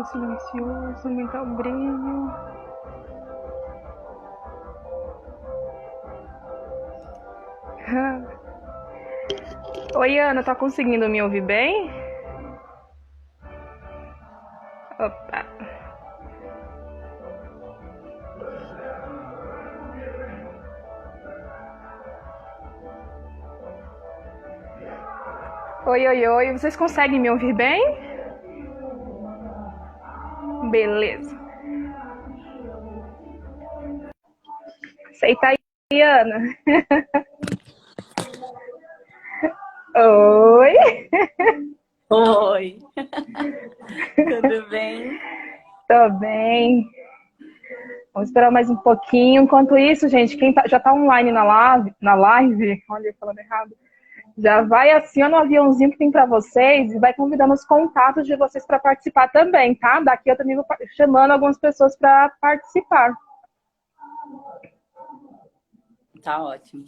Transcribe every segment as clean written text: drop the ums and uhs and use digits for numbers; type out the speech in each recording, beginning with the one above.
silencioso, aumentar o brilho. Oi, Ana, tá conseguindo me ouvir bem? Opa. Oi, oi, oi. Vocês conseguem me ouvir bem? Beleza. Aceita aí, Ana. Oi. Oi. Tudo bem? Tô bem. Vamos esperar mais um pouquinho. Enquanto isso, gente, quem já tá online na live, olha, falando errado, já vai aciona o aviãozinho que tem para vocês e vai convidando os contatos de vocês para participar também, tá? Daqui eu também vou chamando algumas pessoas para participar. Tá ótimo.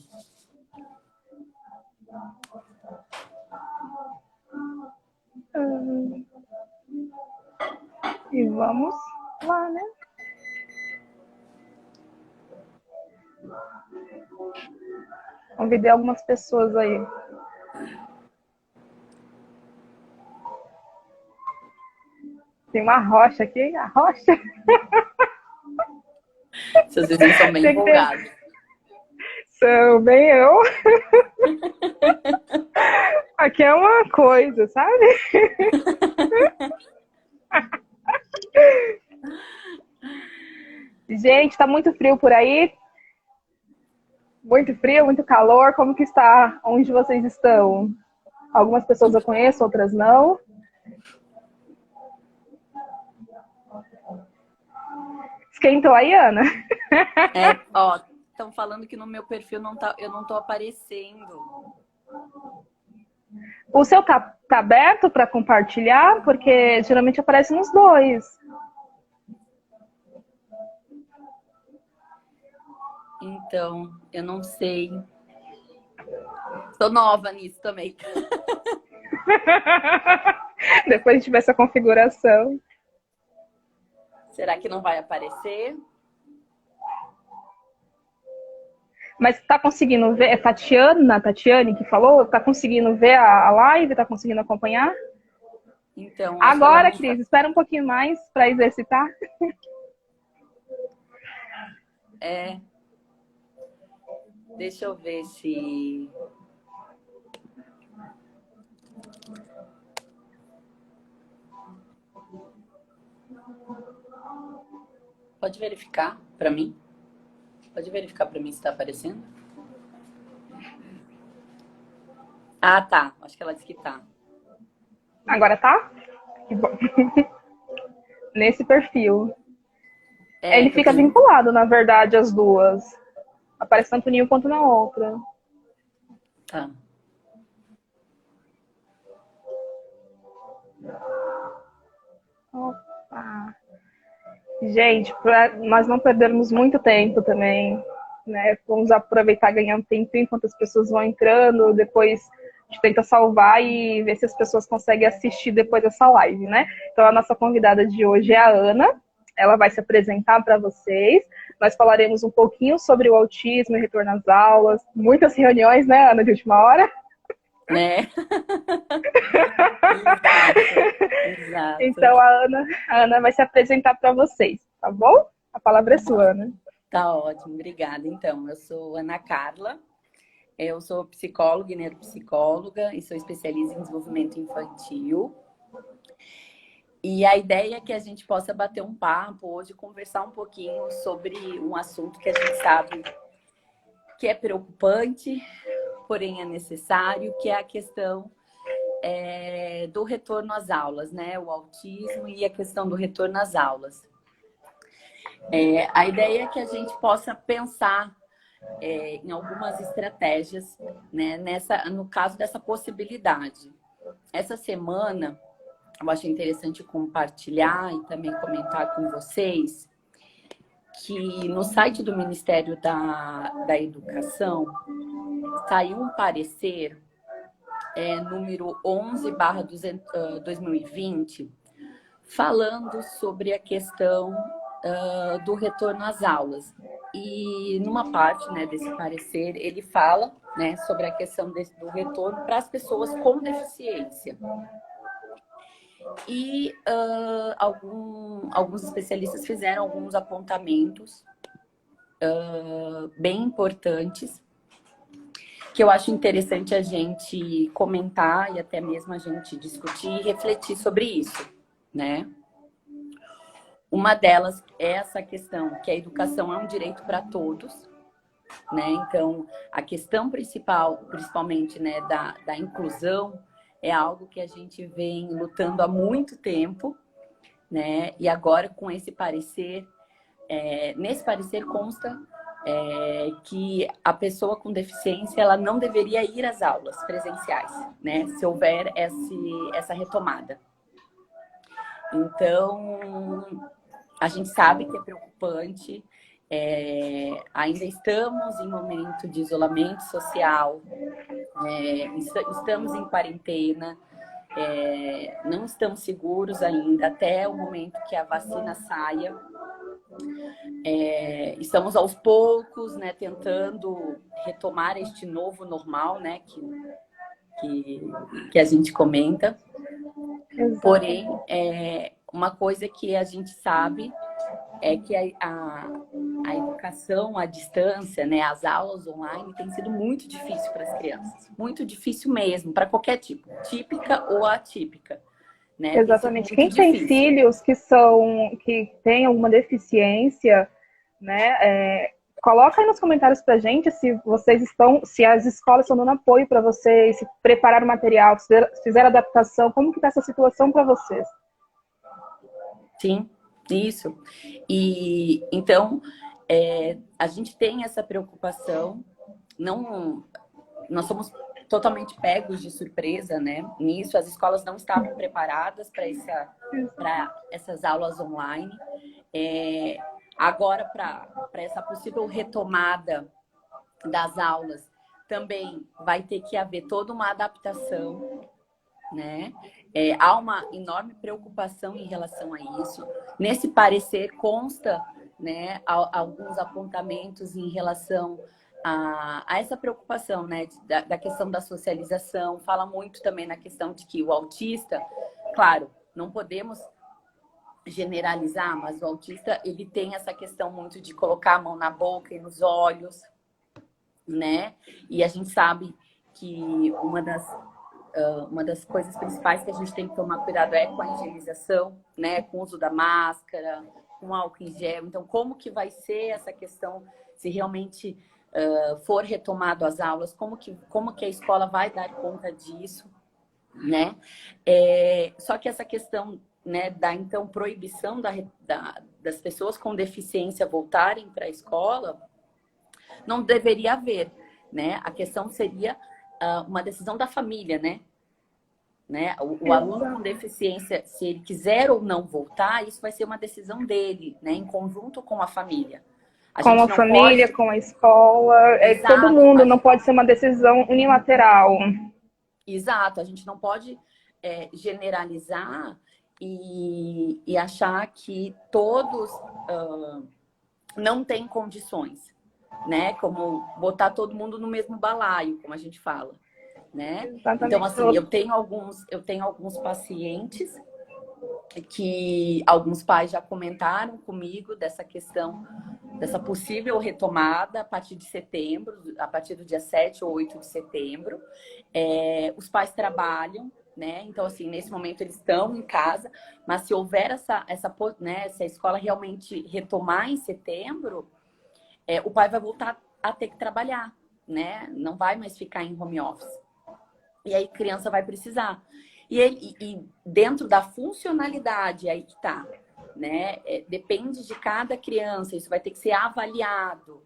E vamos lá, né? Convidei algumas pessoas aí. Tem uma rocha aqui, a rocha. Seus vizinhos são bem empolgados. São bem eu. Aqui é uma coisa, sabe? Gente, tá muito frio por aí? Muito frio, muito calor. Como que está onde vocês estão? Algumas pessoas eu conheço, outras não. Esquentou aí, Ana? Estão falando que no meu perfil eu não tô aparecendo. O seu tá aberto para compartilhar? Porque geralmente aparece nos dois. Então, eu não sei. Tô nova nisso também. Depois a gente vê essa configuração. Será que não vai aparecer? Mas tá conseguindo ver? É Tatiane que falou? Tá conseguindo ver a live? Tá conseguindo acompanhar? Então, agora, Cris, espera um pouquinho mais para exercitar. Deixa eu ver se... Pode verificar para mim? Pode verificar para mim se está aparecendo? Ah, tá. Acho que ela disse que tá. Agora tá? Que bom. Nesse perfil. Ele fica vinculado, na verdade, as duas. Aparece tanto em um quanto na outra. Tá. Opa. Gente, para nós não perdermos muito tempo também, né? Vamos aproveitar e ganhar um tempinho enquanto as pessoas vão entrando, depois a gente tenta salvar e ver se as pessoas conseguem assistir depois dessa live, né? Então a nossa convidada de hoje é a Ana, ela vai se apresentar para vocês, nós falaremos um pouquinho sobre o autismo e retorno às aulas, muitas reuniões, né, Ana, de última hora? Né? Exato. Então a Ana vai se apresentar para vocês, tá bom? A palavra é sua, Ana. Tá ótimo, obrigada. Então, eu sou Ana Carla, eu sou psicóloga e neuropsicóloga e sou especialista em desenvolvimento infantil. E a ideia é que a gente possa bater um papo hoje, conversar um pouquinho sobre um assunto que a gente sabe que é preocupante, porém é necessário, que é a questão do retorno às aulas, né? O autismo e a questão do retorno às aulas. A ideia é que a gente possa pensar em algumas estratégias, né? No caso dessa possibilidade. Essa semana, eu achei interessante compartilhar e também comentar com vocês que no site do Ministério da Educação saiu um parecer número 11/2020, falando sobre a questão do retorno às aulas. E numa parte, né, desse parecer, ele fala, né, sobre a questão do retorno para as pessoas com deficiência. E alguns especialistas fizeram alguns apontamentos bem importantes, que eu acho interessante a gente comentar e até mesmo a gente discutir e refletir sobre isso, né? Uma delas é essa questão que a educação é um direito para todos, né? Então, a questão principal, principalmente, né, da inclusão, é algo que a gente vem lutando há muito tempo, né? E agora, com esse parecer, nesse parecer consta que a pessoa com deficiência ela não deveria ir às aulas presenciais, né? Se houver essa retomada. Então, a gente sabe que é preocupante. Ainda estamos em momento de isolamento social, estamos em quarentena, não estamos seguros ainda até o momento que a vacina saia. Estamos aos poucos, né, tentando retomar este novo normal, né, que a gente comenta. Exato. Porém, uma coisa que a gente sabe é que a educação à distância, né, as aulas online, tem sido muito difícil para as crianças. Muito difícil mesmo, para qualquer tipo, típica ou atípica. Né? Exatamente. Quem tem filhos que têm alguma deficiência, né, coloca aí nos comentários pra gente se as escolas estão dando apoio para vocês, se prepararam o material, se fizeram adaptação, como que tá essa situação para vocês? Sim, isso. E então a gente tem essa preocupação, nós somos totalmente pegos de surpresa, né? Nisso, as escolas não estavam preparadas para essas aulas online. Agora, para essa possível retomada das aulas, também vai ter que haver toda uma adaptação, né? Há uma enorme preocupação em relação a isso. Nesse parecer consta, né, alguns apontamentos em relação a essa preocupação, né, da questão da socialização. Fala muito também na questão de que o autista, claro, não podemos generalizar, mas o autista ele tem essa questão muito de colocar a mão na boca e nos olhos, né? E a gente sabe que uma das coisas principais que a gente tem que tomar cuidado é com a higienização, né? Com o uso da máscara, com álcool em gel. Então, como que vai ser essa questão, se realmente for retomado as aulas, como que a escola vai dar conta disso, né? Só que essa questão, né, da então proibição das pessoas com deficiência voltarem para a escola não deveria haver, né? A questão seria uma decisão da família, né? O aluno com deficiência, se ele quiser ou não voltar, isso vai ser uma decisão dele, né? Em conjunto com a família. Com a família, com a escola, todo mundo, não pode ser uma decisão unilateral. Exato, a gente não pode generalizar e achar que todos não têm condições, né? Como botar todo mundo no mesmo balaio, como a gente fala, né? Então, assim, eu tenho alguns pacientes que alguns pais já comentaram comigo dessa questão, dessa possível retomada a partir de setembro, a partir do dia 7 ou 8 de setembro. Os pais trabalham, né? Então, assim, nesse momento eles estão em casa, mas se houver né, se a escola realmente retomar em setembro, o pai vai voltar a ter que trabalhar, né? Não vai mais ficar em home office. E aí a criança vai precisar. E dentro da funcionalidade, aí que tá, né? Depende de cada criança, isso vai ter que ser avaliado.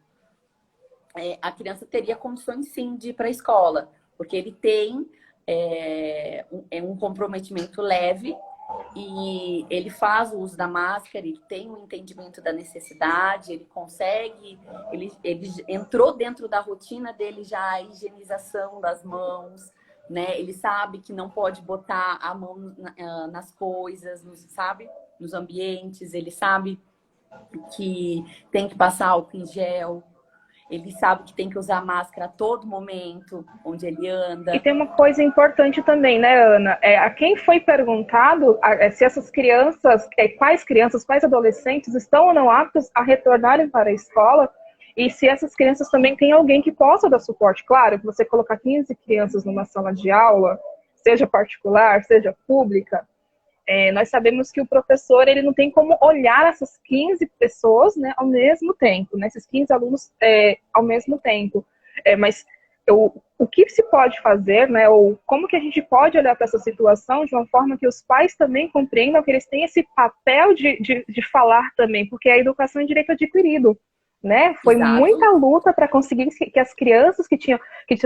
A criança teria condições, sim, de ir para a escola, porque ele tem um comprometimento leve e ele faz o uso da máscara, ele tem um entendimento da necessidade, ele consegue, ele entrou dentro da rotina dele já a higienização das mãos, né? Ele sabe que não pode botar a mão nas coisas, sabe? Nos ambientes, ele sabe que tem que passar álcool em gel, ele sabe que tem que usar máscara a todo momento, onde ele E anda. tem uma coisa importante também, né, Ana? A quem foi perguntado se essas crianças, quais adolescentes estão ou não aptos a retornarem para a escola e se essas crianças também têm alguém que possa dar suporte. Claro, que você colocar 15 crianças numa sala de aula, seja particular, seja pública, nós sabemos que o professor ele não tem como olhar essas 15 pessoas, né, ao mesmo tempo, né, esses 15 alunos ao mesmo tempo. Mas o que se pode fazer, né, ou como que a gente pode olhar para essa situação de uma forma que os pais também compreendam que eles têm esse papel de falar também, porque a educação é direito adquirido. Né? Foi Exato. muita luta para conseguir que as crianças que tinham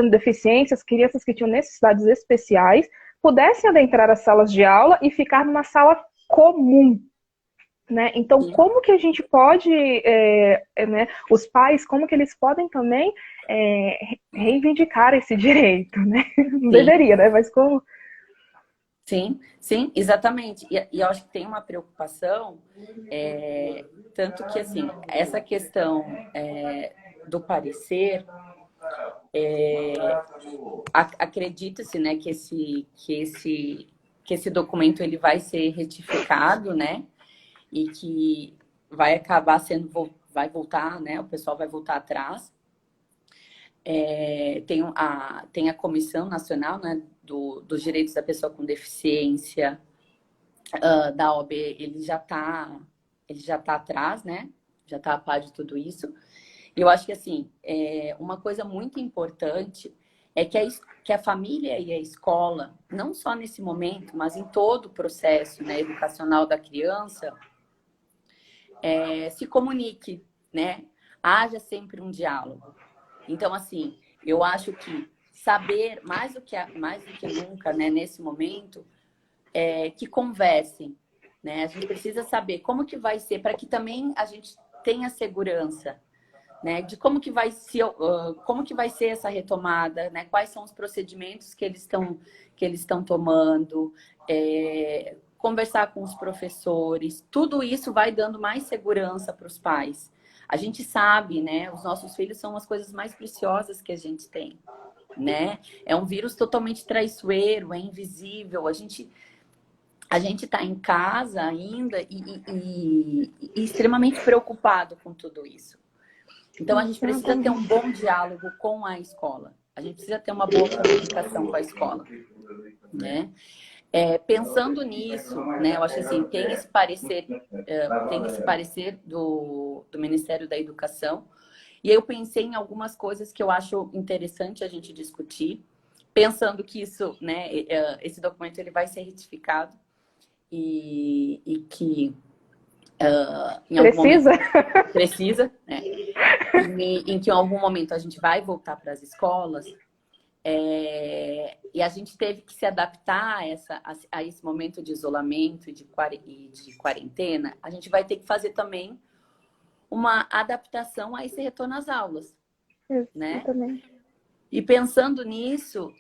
deficiências, crianças que tinham necessidades especiais, pudessem adentrar as salas de aula e ficar numa sala comum. Né? Então, Sim. como que a gente pode, né, os pais, como que eles podem também reivindicar esse direito? Né? Não Sim. deveria, né? Mas como... Sim, sim, exatamente. E eu acho que tem uma preocupação, tanto que, assim, essa questão do parecer, acredita-se, né, que esse documento ele vai ser retificado, né, e que vai acabar vai voltar, né, o pessoal vai voltar atrás. Tem a Comissão Nacional, né, dos Direitos da Pessoa com Deficiência, da OAB, ele já tá atrás, né? Já tá a par de tudo isso. E eu acho que, assim, uma coisa muito importante é que a família e a escola, não só nesse momento, mas em todo o processo, né, educacional da criança, se comunique, né? Haja sempre um diálogo. Então, assim, eu acho que saber, mais do que nunca, né, nesse momento, que conversem, né? A gente precisa saber como que vai ser, para que também a gente tenha segurança, né? De como que vai ser essa retomada, né? Quais são os procedimentos que eles estão tomando, conversar com os professores, tudo isso vai dando mais segurança para os pais. A gente sabe, né? Os nossos filhos são as coisas mais preciosas que a gente tem, né? É um vírus totalmente traiçoeiro, é invisível. A gente está em casa ainda e extremamente preocupado com tudo isso. Então, a gente precisa ter um bom diálogo com a escola. A gente precisa ter uma boa comunicação com a escola, né? Pensando nisso, né? Eu acho assim, tem esse parecer do Ministério da Educação. E eu pensei em algumas coisas que eu acho interessante a gente discutir, pensando que isso, né? Esse documento ele vai ser retificado. E que em algum Precisa? momento precisa, né? Em que em algum momento a gente vai voltar para as escolas, e a gente teve que se adaptar a esse momento de isolamento e de quarentena, a gente vai ter que fazer também uma adaptação a esse retorno às aulas, né? Exatamente. E pensando nisso,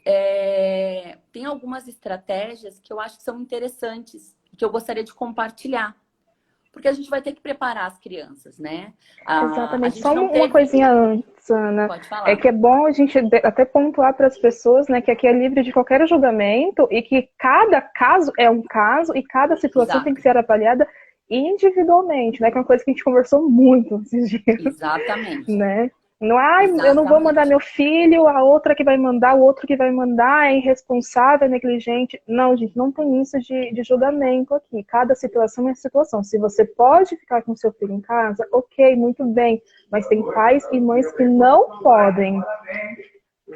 tem algumas estratégias que eu acho que são interessantes, que eu gostaria de compartilhar. Porque a gente vai ter que preparar as crianças, né? A Exatamente. gente Só não uma teve... coisinha antes, Ana. Pode falar. Que é bom a gente até pontuar para as pessoas, né, que aqui é livre de qualquer julgamento e que cada caso é um caso e cada situação tem que Exato. ser avaliada individualmente, né? Que é uma coisa que a gente conversou muito esses dias. Exatamente. Né? Não, eu não vou mandar Exatamente. meu filho, a outra que vai mandar, o outro que vai mandar é irresponsável, é negligente. Não, gente, não tem isso de julgamento aqui. Cada situação é situação. Se você pode ficar com seu filho em casa, ok, muito bem. Mas tem pais e mães que não podem.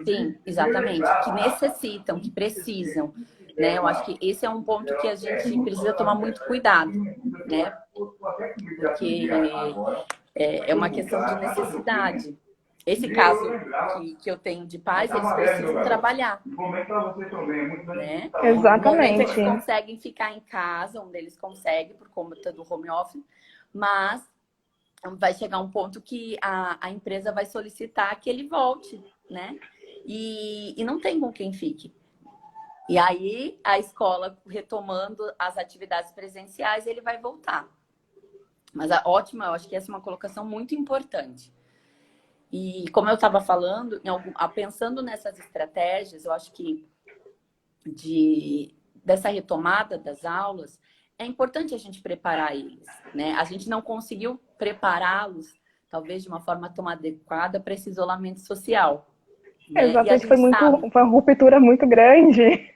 Sim, exatamente. Que necessitam, que precisam, né? Eu acho que esse é um ponto que a gente precisa tomar muito cuidado, né? Porque é uma questão de necessidade. Esse caso que eu tenho de pais, eles precisam trabalhar, né? No momento eles Exatamente. conseguem ficar em casa, onde eles conseguem por conta do home office, mas vai chegar um ponto que a empresa vai solicitar que ele volte, né? E não tem com quem fique. E aí, a escola retomando as atividades presenciais, ele vai voltar. Mas ótima, eu acho que essa é uma colocação muito importante. E como eu estava falando, pensando nessas estratégias, eu acho que dessa retomada das aulas, é importante a gente preparar eles, né? A gente não conseguiu prepará-los, talvez de uma forma tão adequada para esse isolamento social, né? E a Exatamente, gente sabe, foi uma ruptura muito grande.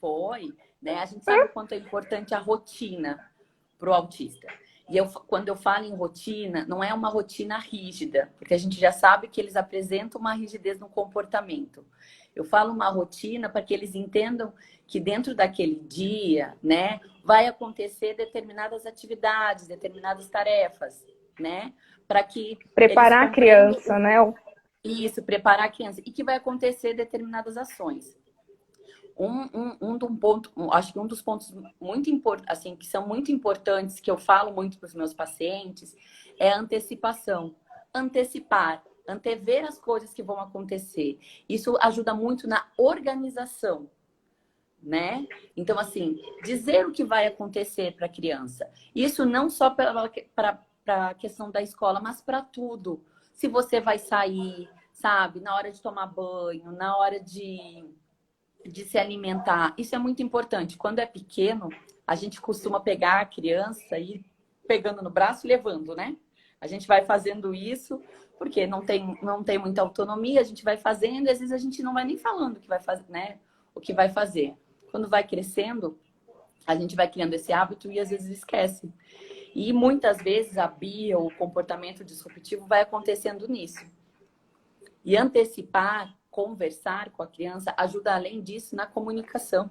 foi, né? A gente sabe o quanto é importante a rotina para o autista. E quando eu falo em rotina, não é uma rotina rígida, porque a gente já sabe que eles apresentam uma rigidez no comportamento. Eu falo uma rotina para que eles entendam que dentro daquele dia, né, vai acontecer determinadas atividades, determinadas tarefas, né, para que eles Preparar a compreendam criança, né? isso, preparar a criança e que vai acontecer determinadas ações. Acho que um dos pontos muito importantes, assim, que são muito importantes, que eu falo muito para os meus pacientes, é a antecipação. Antecipar, antever as coisas que vão acontecer. Isso ajuda muito na organização, né? Então, assim, dizer o que vai acontecer para a criança. Isso não só para a questão da escola, mas para tudo. Se você vai sair, sabe, na hora de tomar banho, na hora de se alimentar. Isso é muito importante. Quando é pequeno, a gente costuma pegar a criança e ir pegando no braço e levando, né? A gente vai fazendo isso porque não tem muita autonomia, a gente vai fazendo e às vezes a gente não vai nem falando o que vai fazer, né? O que vai fazer. Quando vai crescendo, a gente vai criando esse hábito e às vezes esquece. E muitas vezes a BIA, o comportamento disruptivo, vai acontecendo nisso. E antecipar, conversar com a criança, ajuda além disso na comunicação.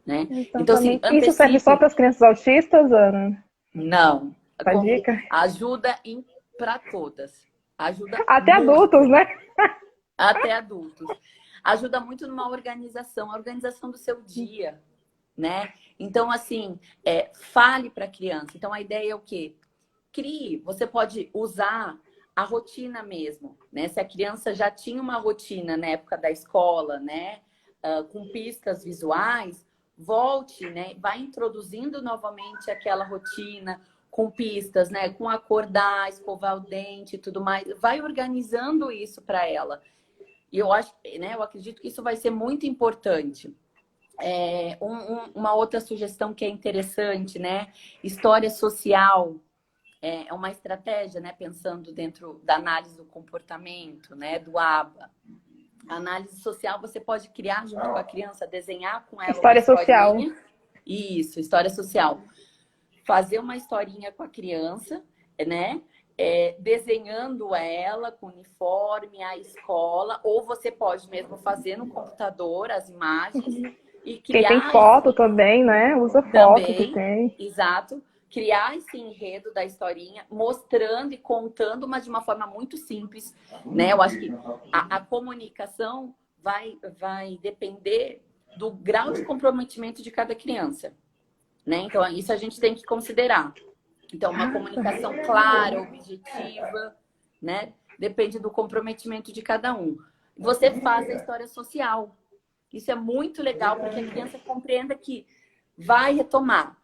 Né? Então, assim, Exatamente. Isso serve só para as crianças autistas, Ana? Não. A dica? Ajuda para todas. Ajuda até muito. Adultos, né? Até adultos. Ajuda muito numa organização, a organização do seu dia, né? Então, assim, fale para a criança. Então, a ideia é o quê? Crie. Você pode usar a rotina mesmo, né? Se a criança já tinha uma rotina na época da escola, né? Com pistas visuais, volte, né? Vai introduzindo novamente aquela rotina com pistas, né? Com acordar, escovar o dente e tudo mais. Vai organizando isso para ela. E eu acho, né? Eu acredito que isso vai ser muito importante. Uma outra sugestão que é interessante, né? História social. É uma estratégia, né? Pensando dentro da análise do comportamento, né? Do ABA. A análise social você pode criar junto com a criança, desenhar com ela História uma social. historinha. Isso, história social. Fazer uma historinha com a criança, né? Desenhando ela com uniforme, a escola, ou você pode mesmo fazer no computador as imagens e criar. Quem tem foto também, né? Usa foto que tem. Exato. Criar esse enredo da historinha, mostrando e contando, mas de uma forma muito simples, né? Eu acho que a comunicação vai depender do grau de comprometimento de cada criança, né? Então, isso a gente tem que considerar. Então, uma comunicação clara, objetiva, né? Depende do comprometimento de cada um. Você faz a história social. Isso é muito legal para que a criança compreenda que vai retomar.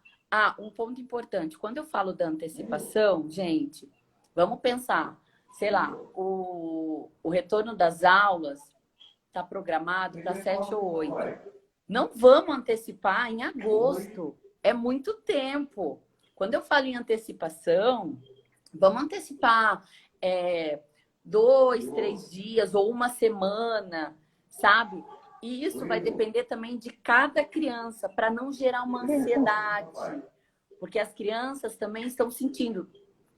Um ponto importante. Quando eu falo da antecipação, gente, vamos pensar, sei lá, o retorno das aulas está programado para 7 ou 8. Não vamos antecipar em agosto. É muito tempo. Quando eu falo em antecipação, vamos antecipar 2, 3 dias ou uma semana, sabe? E isso vai depender também de cada criança, para não gerar uma ansiedade. Porque as crianças também estão sentindo.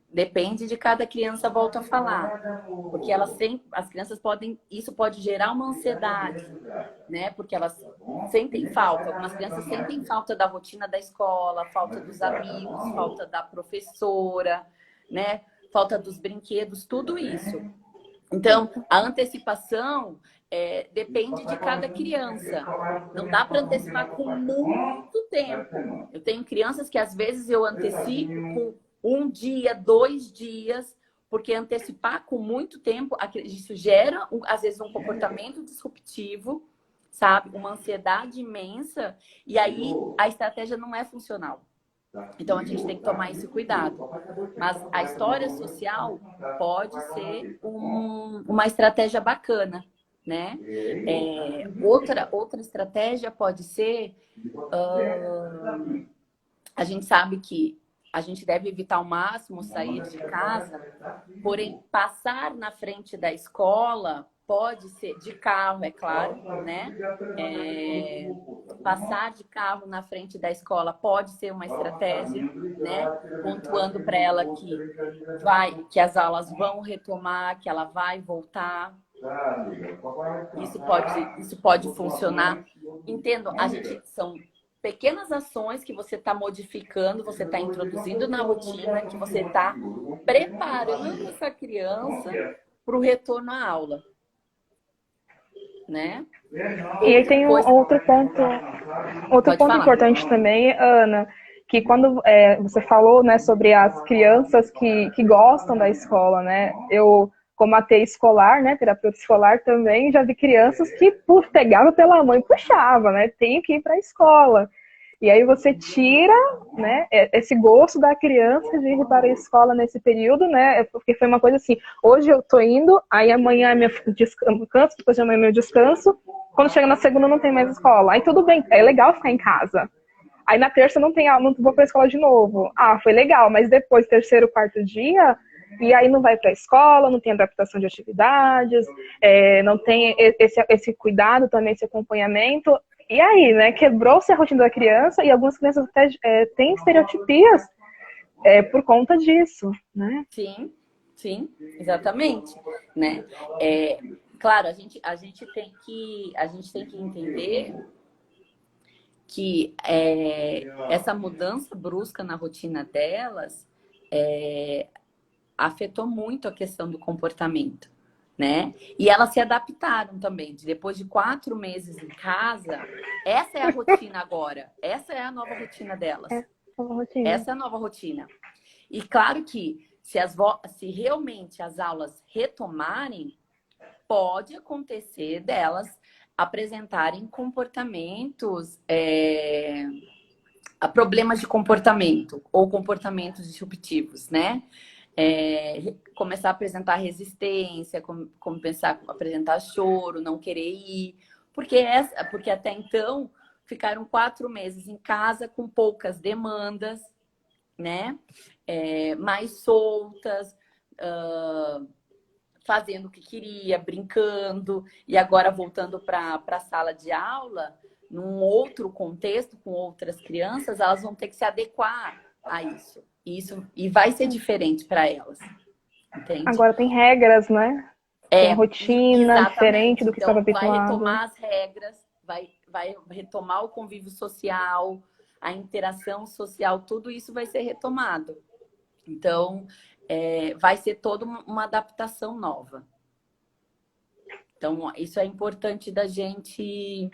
Depende de cada criança, volto a falar. Porque as crianças isso pode gerar uma ansiedade, né? Porque elas sentem falta. Algumas crianças sentem falta da rotina da escola, falta dos amigos, falta da professora, né? Falta dos brinquedos, tudo isso. Então, a antecipação depende de cada criança. Não dá para antecipar com muito tempo. Eu tenho crianças que às vezes eu antecipo com 1 dia, 2 dias, porque antecipar com muito tempo, isso gera, às vezes, um comportamento disruptivo, sabe? Uma ansiedade imensa, e aí a estratégia não é funcional. Então, a gente tem que tomar esse cuidado. Mas a história social pode ser uma estratégia bacana, né? Outra estratégia pode ser... a gente sabe que a gente deve evitar ao máximo sair de casa, porém, passar na frente da escola pode ser de carro, é claro, né? Passar de carro na frente da escola pode ser uma estratégia, né? Pontuando para ela que as aulas vão retomar, que ela vai voltar. Isso pode funcionar. Entendo, são pequenas ações que você está modificando, você está introduzindo na rotina, que você está preparando essa criança para o retorno à aula, né? E aí tem outro ponto importante também, Ana, que quando você falou, né, sobre as crianças que gostam da escola, né? Eu, como AT escolar, né, terapeuta escolar também, já vi crianças que pegava pela mãe e puxava, né? Tenho que ir para a escola. E aí você tira, né, esse gosto da criança de ir para a escola nesse período, né? Porque foi uma coisa assim, hoje eu tô indo, aí amanhã é meu descanso, depois de amanhã é meu descanso. Quando chega na segunda não tem mais escola. Aí tudo bem, é legal ficar em casa. Aí na terça não tem aula, não vou para a escola de novo. Ah, foi legal, mas depois, terceiro, quarto dia, e aí não vai para a escola, não tem adaptação de atividades, não tem esse cuidado também, esse acompanhamento. E aí, né, quebrou-se a rotina da criança e algumas crianças até têm estereotipias por conta disso, né? Sim, exatamente, né? Claro, a gente tem que entender que essa mudança brusca na rotina delas afetou muito a questão do comportamento, né? E elas se adaptaram também. Depois de 4 meses em casa, essa é a rotina agora. Essa é a nova rotina delas. Essa é a nova rotina. E claro que se realmente as aulas retomarem, pode acontecer delas apresentarem comportamentos, problemas de comportamento ou comportamentos disruptivos, né? Começar a apresentar resistência, começar a apresentar choro, não querer ir, porque até então ficaram 4 meses em casa com poucas demandas, né? Mais soltas, fazendo o que queria, brincando, e agora voltando para a sala de aula, num outro contexto, com outras crianças, elas vão ter que se adequar a isso. E vai ser diferente para elas. Entende? Agora tem regras, né? Tem rotina diferente do que estava habituado. Vai retomar as regras, vai retomar o convívio social, a interação social, tudo isso vai ser retomado. Então, vai ser toda uma adaptação nova. Então, isso é importante da gente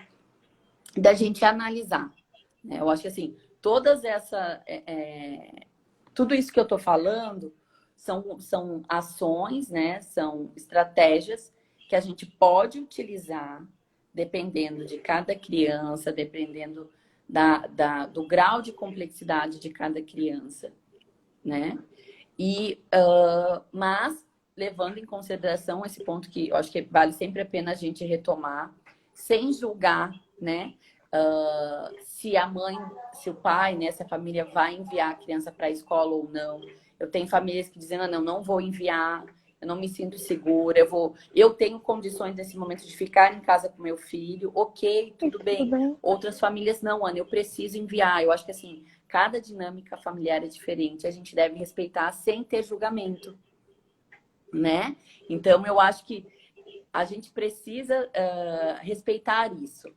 analisar. Né? Eu acho que, assim, tudo isso que eu estou falando são ações, né? São estratégias que a gente pode utilizar dependendo de cada criança, dependendo do grau de complexidade de cada criança, né? Mas levando em consideração esse ponto que eu acho que vale sempre a pena a gente retomar, sem julgar, né? Se a mãe, se o pai, né, se a família vai enviar a criança para a escola ou não. Eu tenho famílias que dizem, não vou enviar, eu não me sinto segura, eu tenho condições nesse momento de ficar em casa com meu filho, ok, tudo bem. Outras famílias, não, Ana, eu preciso enviar. Eu acho que, assim, cada dinâmica familiar é diferente, a gente deve respeitar sem ter julgamento, né? Então, eu acho que a gente precisa respeitar isso.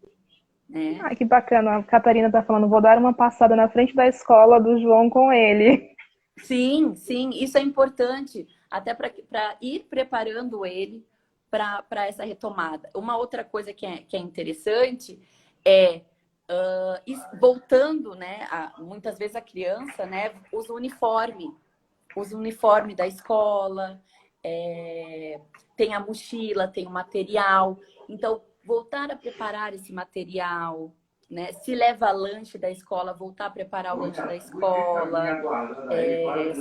Ai, que bacana. A Catarina tá falando, vou dar uma passada na frente da escola do João com ele. Sim, isso é importante, até para ir preparando ele para essa retomada. Uma outra coisa que é interessante é voltando, né? Muitas vezes a criança, né, usa o uniforme da escola, tem a mochila, tem o material. Então, voltar a preparar esse material, né? Se leva lanche da escola, voltar a preparar o lanche da escola,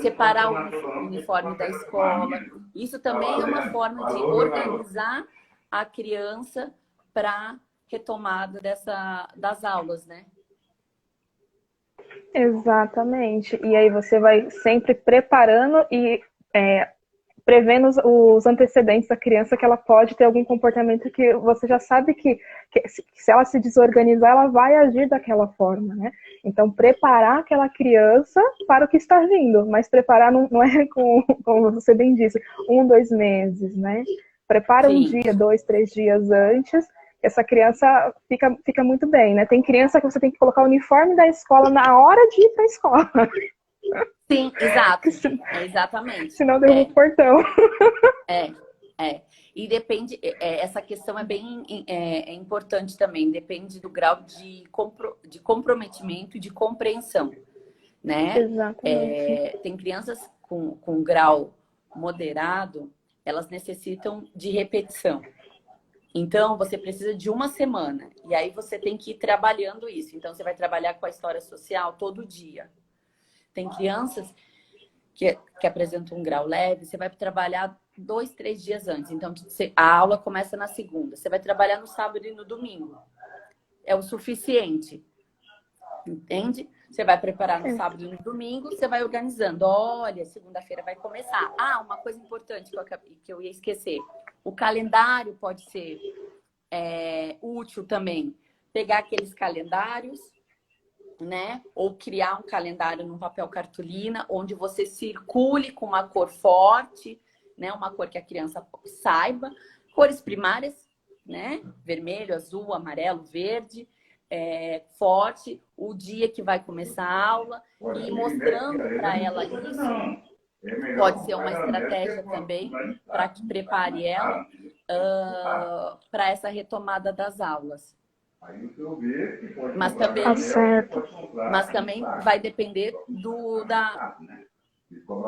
separar o uniforme da escola. Isso também é uma forma de organizar a criança para retomada das aulas, né? Exatamente. E aí você vai sempre preparando e prevendo os antecedentes da criança, que ela pode ter algum comportamento que você já sabe que se ela se desorganizar, ela vai agir daquela forma, né? Então, preparar aquela criança para o que está vindo, mas preparar não é como você bem disse, 1, 2 meses, né? Prepara um Sim. dia, 2, 3 dias antes, essa criança fica muito bem, né? Tem criança que você tem que colocar o uniforme da escola na hora de ir para a escola. Sim, exato. Exatamente. Senão derruba o portão. E depende, essa questão é bem importante também, depende do grau de comprometimento e de compreensão, né? Exatamente. Tem crianças com grau moderado, elas necessitam de repetição. Então, você precisa de uma semana. E aí você tem que ir trabalhando isso. Então, você vai trabalhar com a história social todo dia. Tem crianças que apresentam um grau leve, você vai trabalhar 2, 3 dias antes. Então, a aula começa na segunda. Você vai trabalhar no sábado e no domingo. É o suficiente. Entende? Você vai preparar no sábado e no domingo, você vai organizando. Olha, segunda-feira vai começar. Ah, uma coisa importante que eu ia esquecer. O calendário pode ser útil também. Pegar aqueles calendários, né? Ou criar um calendário num papel cartolina, onde você circule com uma cor forte, né? Uma cor que a criança saiba. Cores primárias, né? Vermelho, azul, amarelo, verde. Forte, o dia que vai começar a aula e mostrando para ela isso. Pode ser uma estratégia também para que prepare ela para essa retomada das aulas. Mas também vai depender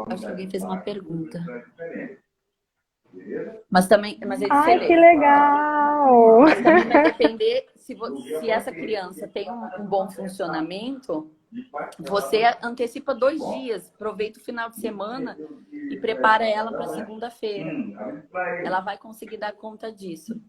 Acho que alguém fez uma pergunta. Mas é Ai, excelente. que legal! Mas também vai depender se essa criança tem um bom funcionamento, você antecipa 2 dias, aproveita o final de semana e prepara ela para segunda-feira. Ela vai conseguir dar conta disso.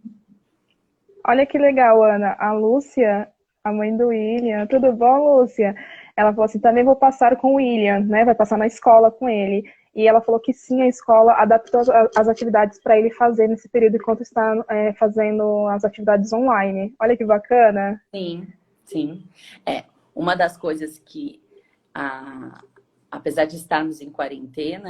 Olha que legal, Ana. A Lúcia, a mãe do William, tudo bom, Lúcia? Ela falou assim, também vou passar com o William, né? Vai passar na escola com ele. E ela falou que sim, a escola adaptou as atividades para ele fazer nesse período enquanto está fazendo as atividades online. Olha que bacana. Sim, sim. Uma das coisas que, apesar de estarmos em quarentena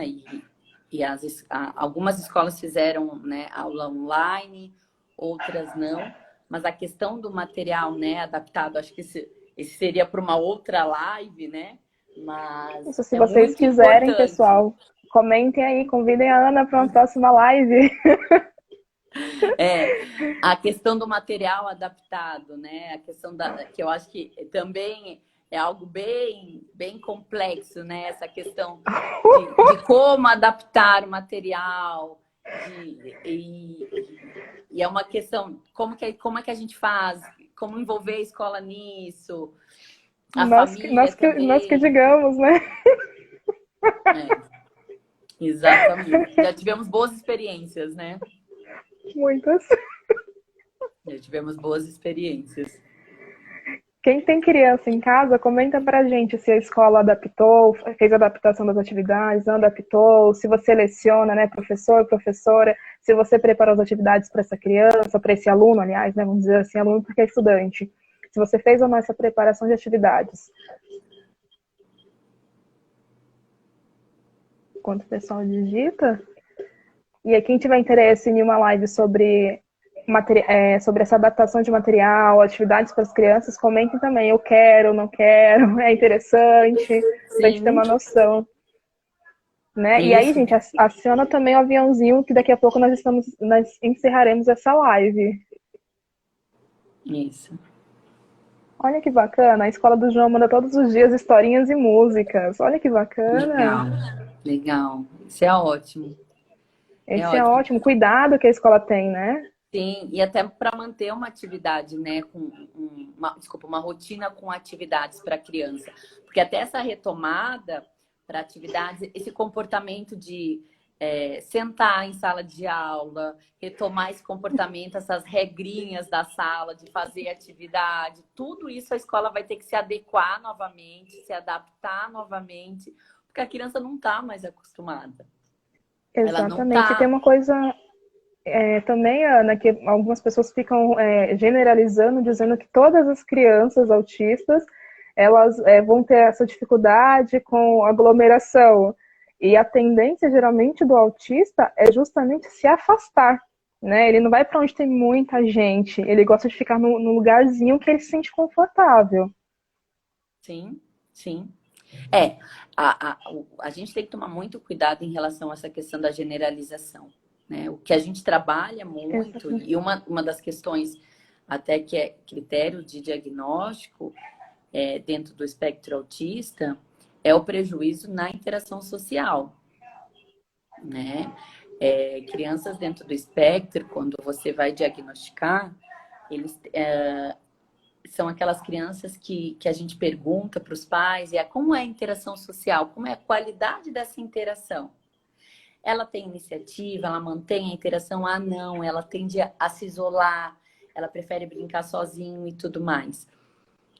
algumas escolas fizeram, né, aula online, outras não, mas a questão do material, né, adaptado, acho que esse seria para uma outra live, né? Mas isso, se vocês quiserem, importante. Pessoal, comentem aí, convidem a Ana para uma próxima live. A questão do material adaptado, né? A questão que eu acho que também é algo bem, bem complexo, né? Essa questão de como adaptar o material. E é uma questão, como é que a gente faz? Como envolver a escola nisso? Nós que digamos, né? Exatamente. Já tivemos boas experiências, né? Muitas. Já tivemos boas experiências. Quem tem criança em casa, comenta pra gente se a escola adaptou, fez a adaptação das atividades, não adaptou, se você leciona, né, professor, professora, se você preparou as atividades para essa criança, para esse aluno, aliás, né, vamos dizer assim, aluno porque é estudante. Se você fez ou não essa preparação de atividades. Enquanto o pessoal digita. E aí, quem tiver interesse em uma live sobre essa adaptação de material, atividades para as crianças, comentem também. Eu quero, não quero, é interessante, para a gente ter uma noção. Né? E aí, gente, aciona também o aviãozinho, que daqui a pouco nós encerraremos essa live. Isso. Olha que bacana, a Escola do João manda todos os dias historinhas e músicas. Olha que bacana. Legal. Isso é ótimo. Esse é ótimo. Cuidado que a escola tem, né? Sim, e até para manter uma atividade, né, uma rotina com atividades para a criança. Porque até essa retomada para atividades, esse comportamento de sentar em sala de aula, retomar esse comportamento, essas regrinhas da sala, de fazer atividade, tudo isso a escola vai ter que se adequar novamente, se adaptar novamente, porque a criança não está mais acostumada. Ela não Exatamente. E tem está. uma coisa também, Ana, que algumas pessoas ficam generalizando, dizendo que todas as crianças autistas elas vão ter essa dificuldade com aglomeração. E a tendência, geralmente, do autista é justamente se afastar, né? Ele não vai para onde tem muita gente, ele gosta de ficar no lugarzinho que ele se sente confortável. Sim, sim. É, a gente tem que tomar muito cuidado em relação a essa questão da generalização, né? O que a gente trabalha muito, Exatamente. e uma das questões até que é critério de diagnóstico dentro do espectro autista, é o prejuízo na interação social, né? Crianças dentro do espectro, quando você vai diagnosticar, eles são aquelas crianças que a gente pergunta para os pais, como é a interação social, como é a qualidade dessa interação. Ela tem iniciativa, ela mantém a interação, não, ela tende a se isolar, ela prefere brincar sozinho e tudo mais.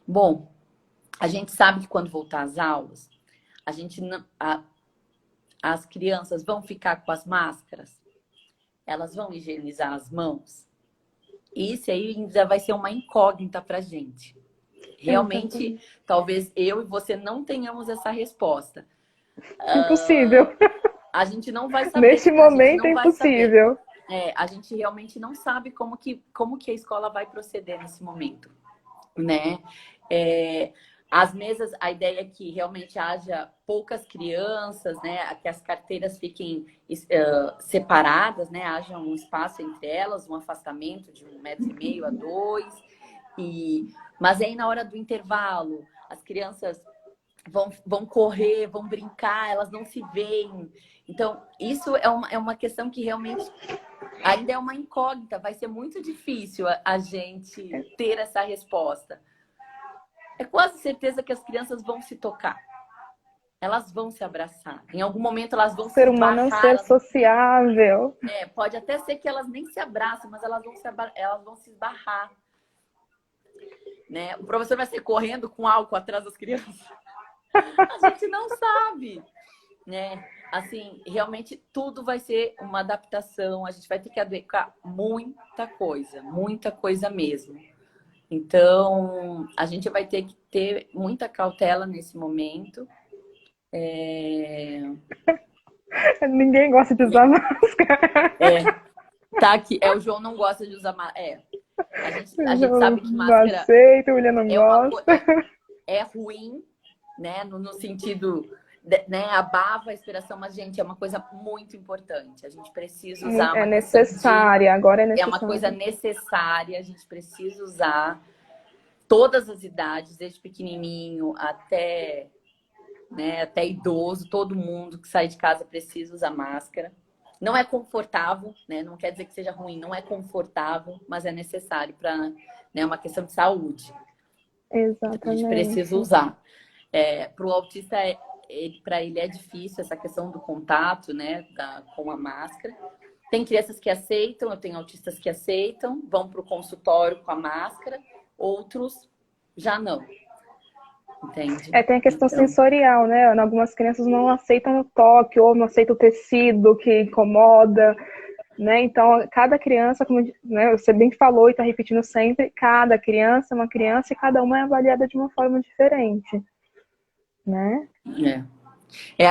Bom, a gente sabe que quando voltar às aulas, a gente não, as crianças vão ficar com as máscaras, elas vão higienizar as mãos. Isso aí ainda vai ser uma incógnita para a gente. Realmente, Exatamente. talvez eu e você não tenhamos essa resposta. Impossível. A gente não vai saber. Neste A gente momento é não vai saber. impossível. A gente realmente não sabe como que a escola vai proceder nesse momento, né? As mesas, a ideia é que realmente haja poucas crianças, né? Que as carteiras fiquem separadas, né? Haja um espaço entre elas, um afastamento de 1,5 m a 2 mas aí na hora do intervalo, as crianças vão correr, vão brincar, elas não se veem. Então, isso é uma questão que realmente ainda é uma incógnita. Vai ser muito difícil a gente ter essa resposta. É quase certeza que as crianças vão se tocar. Elas vão se abraçar. Em algum momento elas vão O se ser humano é um esbarrar. ser sociável. Pode até ser que elas nem se abracem, mas elas vão se esbarrar. Né? O professor vai ser correndo com álcool atrás das crianças. A gente não sabe. Né? Assim, realmente tudo vai ser uma adaptação. A gente vai ter que adequar muita coisa mesmo. Então, a gente vai ter que ter muita cautela nesse momento. Ninguém gosta de usar máscara. Tá aqui. O João não gosta de usar máscara. A gente Eu sabe que não máscara aceito, o William não é uma gosta. é ruim, né? No sentido, né? Abafa a expiração, mas, gente, é uma coisa muito importante. A gente precisa usar É uma questão necessária, agora é é uma coisa necessária. necessária. A gente precisa usar todas as idades, desde pequenininho até, né, até idoso, todo mundo que sai de casa precisa usar máscara. Não é confortável, né? Não quer dizer que seja ruim, não é confortável, mas é necessário para, né, uma questão de saúde. Então, a gente precisa Exatamente. usar. Para o autista, para ele é difícil essa questão do contato, né, com a máscara. Tem crianças que aceitam, eu tenho autistas que aceitam, vão para o consultório com a máscara, outros já não. Entende? Tem a questão Então, sensorial, né, Ana? Algumas crianças não aceitam o toque ou não aceitam o tecido que incomoda, né? Então, cada criança, como né, você bem falou e está repetindo sempre, cada criança é uma criança e cada uma é avaliada de uma forma diferente, né?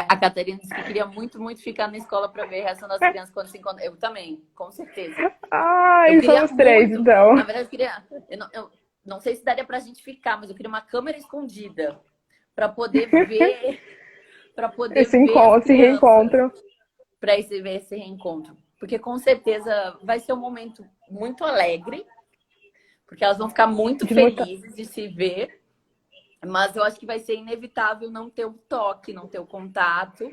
a Catarina disse que queria muito, muito ficar na escola para ver a reação das crianças quando se encontram. Eu também, com certeza. Eu Ai, queria somos três, muito. então. Na verdade, eu queria. Eu não sei se daria pra gente ficar, mas eu queria uma câmera escondida para poder ver, as Esse crianças, reencontro. para ver esse reencontro. Porque com certeza vai ser um momento muito alegre, porque elas vão ficar muito De muita... felizes de se ver, mas eu acho que vai ser inevitável não ter o toque, não ter o contato.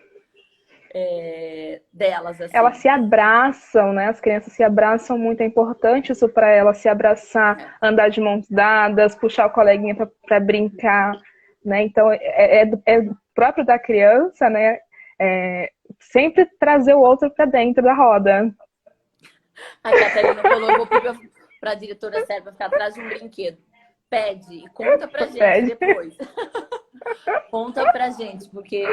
delas, Elas assim. se abraçam, né? As crianças se abraçam muito, é importante isso para elas, se abraçar, andar de mãos dadas, puxar o coleguinha para brincar, né? Então, é próprio da criança, né? Sempre trazer o outro para dentro da roda. A Catarina falou, eu vou pedir para a diretora Sérvia ficar atrás de um brinquedo. Pede e conta pra gente Pede. depois. Conta pra gente, porque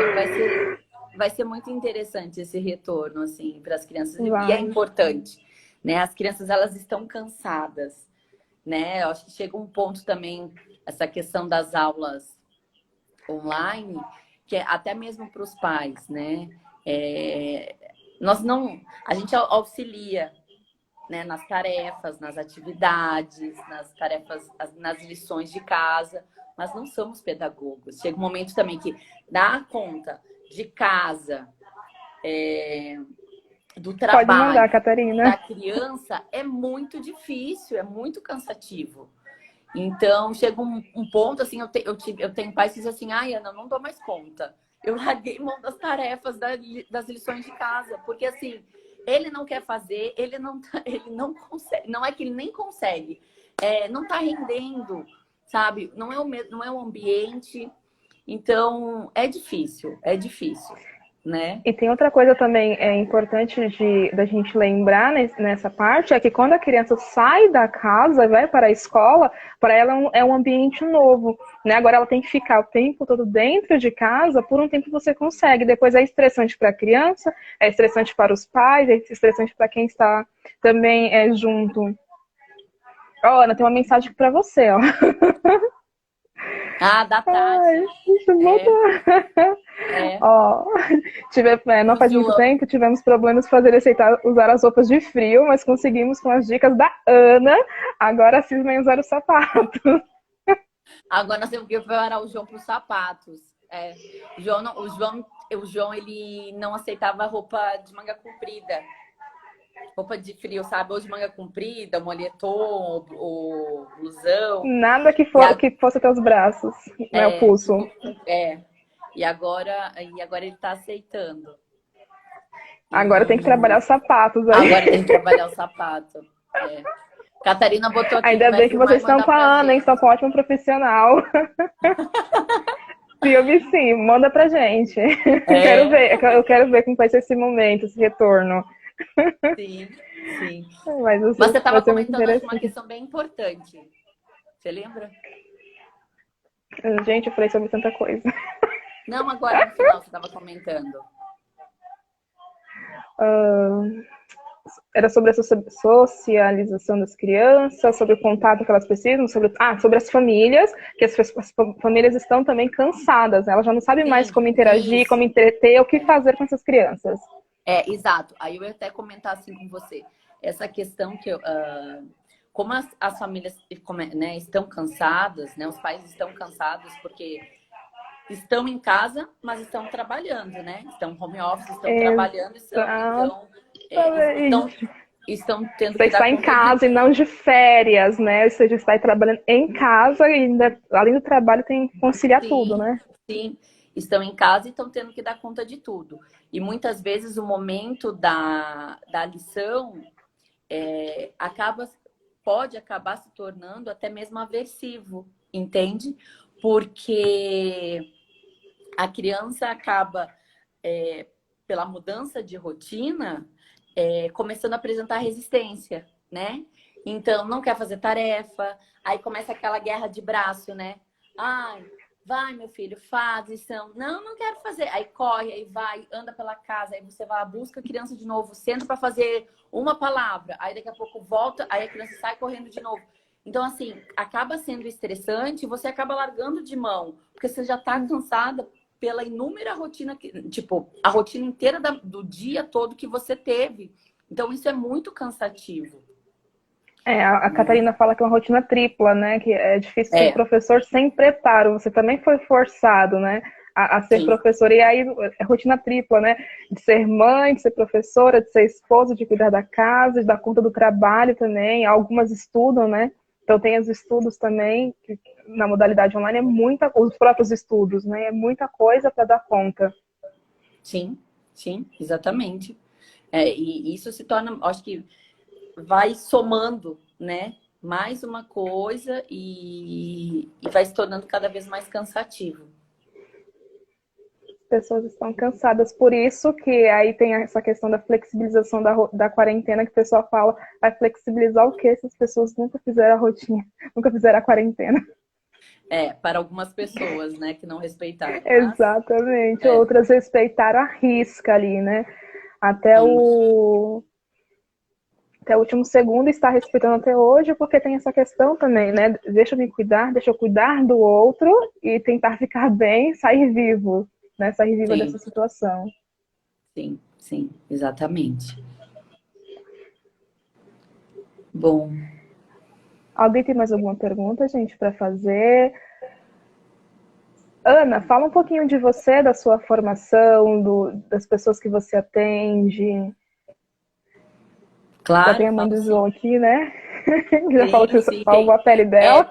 vai ser muito interessante esse retorno, assim, para as crianças. E é Vai. importante, né? As crianças, elas estão cansadas, né? Eu acho que chega um ponto também, essa questão das aulas online, que é até mesmo para os pais, né? Nós não... A gente auxilia, né, nas tarefas, nas atividades, nas tarefas, nas lições de casa, mas não somos pedagogos. Chega um momento também que dar conta de casa, do Pode mandar, trabalho, da Catarina. criança é muito difícil, é muito cansativo. Então, chega um ponto, assim, eu tenho pais que dizem assim, ai, Ana, eu não dou mais conta. Eu larguei mão das tarefas, das lições de casa, porque, assim, ele não quer fazer, ele não consegue, não é que ele nem consegue, não está rendendo, sabe? Não é não é o ambiente, então, é difícil, né? E tem outra coisa também importante da gente lembrar nessa parte, é que quando a criança sai da casa e vai para a escola, para ela é um ambiente novo, né? Agora ela tem que ficar o tempo todo dentro de casa, por um tempo você consegue. Depois é estressante para a criança, é estressante para os pais, é estressante para quem está também junto. Ó, Ana, tem uma mensagem para você, ó. Ah, da Ai, Tati, deixa eu botar. é, Ó, não o faz muito João. tempo, tivemos problemas para fazer aceitar usar as roupas de frio, mas conseguimos com as dicas da Ana. Agora cismem usar o sapato. Agora nós temos que preparar o João para os sapatos. O João, o João, ele não aceitava roupa de manga comprida. Roupa de frio, sabe? Ou de manga comprida, moletom, ou blusão. Nada E, a, que fosse até os braços, né, o é, pulso. é, e agora ele está aceitando. Agora tem que E trabalhar os sapatos aí. agora tem que trabalhar o sapato. É. Catarina botou aqui que Ainda vai bem que filmar vocês e estão mandar com pra a Ana, hein? Estão gente. com um ótimo profissional. Filme sim, manda pra gente. É, Eu quero ver como vai ser esse momento, esse retorno. sim, sim. Mas Mas você estava vai ser muito comentando, acho, uma interessante. questão bem importante. Você lembra? Gente, eu falei sobre tanta coisa. Não, agora no final você estava comentando. Era sobre a socialização das crianças, sobre o contato que elas precisam, sobre as famílias, que as famílias estão também cansadas, né? Elas já não sabem mais Sim, como interagir, como isso. entreter, o que fazer com essas crianças. Exato. Aí eu ia até comentar assim com você. Essa questão que como as famílias né, estão cansadas, né? Os pais estão cansados porque estão em casa, mas estão trabalhando, né? Estão home office, estão trabalhando, então estão, Exatamente. estão tendo Você que dar está em conta de casa e não de férias, né? Ou seja, está trabalhando em casa e ainda, além do trabalho tem que conciliar tudo, sim, né? sim, estão em casa e estão tendo que dar conta de tudo. E muitas vezes o momento da lição acaba, pode acabar se tornando até mesmo aversivo, entende? Porque a criança acaba, pela mudança de rotina, começando a apresentar resistência, né? Então, não quer fazer tarefa, aí começa aquela guerra de braço, né? Ai, vai, meu filho, faz lição. Não, não quero fazer. Aí corre, aí vai, anda pela casa, aí você vai, busca a criança de novo, senta para fazer uma palavra, aí daqui a pouco volta, aí a criança sai correndo de novo. Então, assim, acaba sendo estressante e você acaba largando de mão, porque você já está cansada pela inúmera rotina, tipo, a rotina inteira do dia todo que você teve. Então, isso é muito cansativo. A Catarina fala que é uma rotina tripla, né? Que é difícil ser É, professor sem preparo. Você também foi forçado, né? A ser sim, professor. E aí é rotina tripla, né? De ser mãe, de ser professora, de ser esposa, de cuidar da casa, de dar conta do trabalho também. Algumas estudam, né? Então tem os estudos também, que na modalidade online os próprios estudos, né? É muita coisa para dar conta. sim. sim, exatamente. E isso se torna, acho que vai somando, né? Mais uma coisa e vai se tornando cada vez mais cansativo. Pessoas estão cansadas. Por isso que aí tem essa questão da flexibilização da quarentena, que o pessoal fala, vai flexibilizar o quê? Se as pessoas nunca fizeram a rotina, nunca fizeram a quarentena. Para algumas pessoas, né, que não respeitaram, mas Exatamente. é, Outras respeitaram a risca ali, né? Até sim, o, até o último segundo está respeitando até hoje, porque tem essa questão também, né? Deixa eu me cuidar, deixa eu cuidar do outro e tentar ficar bem, sair vivo, né? Sair viva sim, dessa situação. sim, sim, exatamente. Bom, Alguém tem mais alguma pergunta, gente, para fazer? Ana, fala um pouquinho de você, da sua formação, das pessoas que você atende. Já claro, tem a mãe falo do sim. João aqui, né? Já falou que Sim, você sim, salvou a pele dela.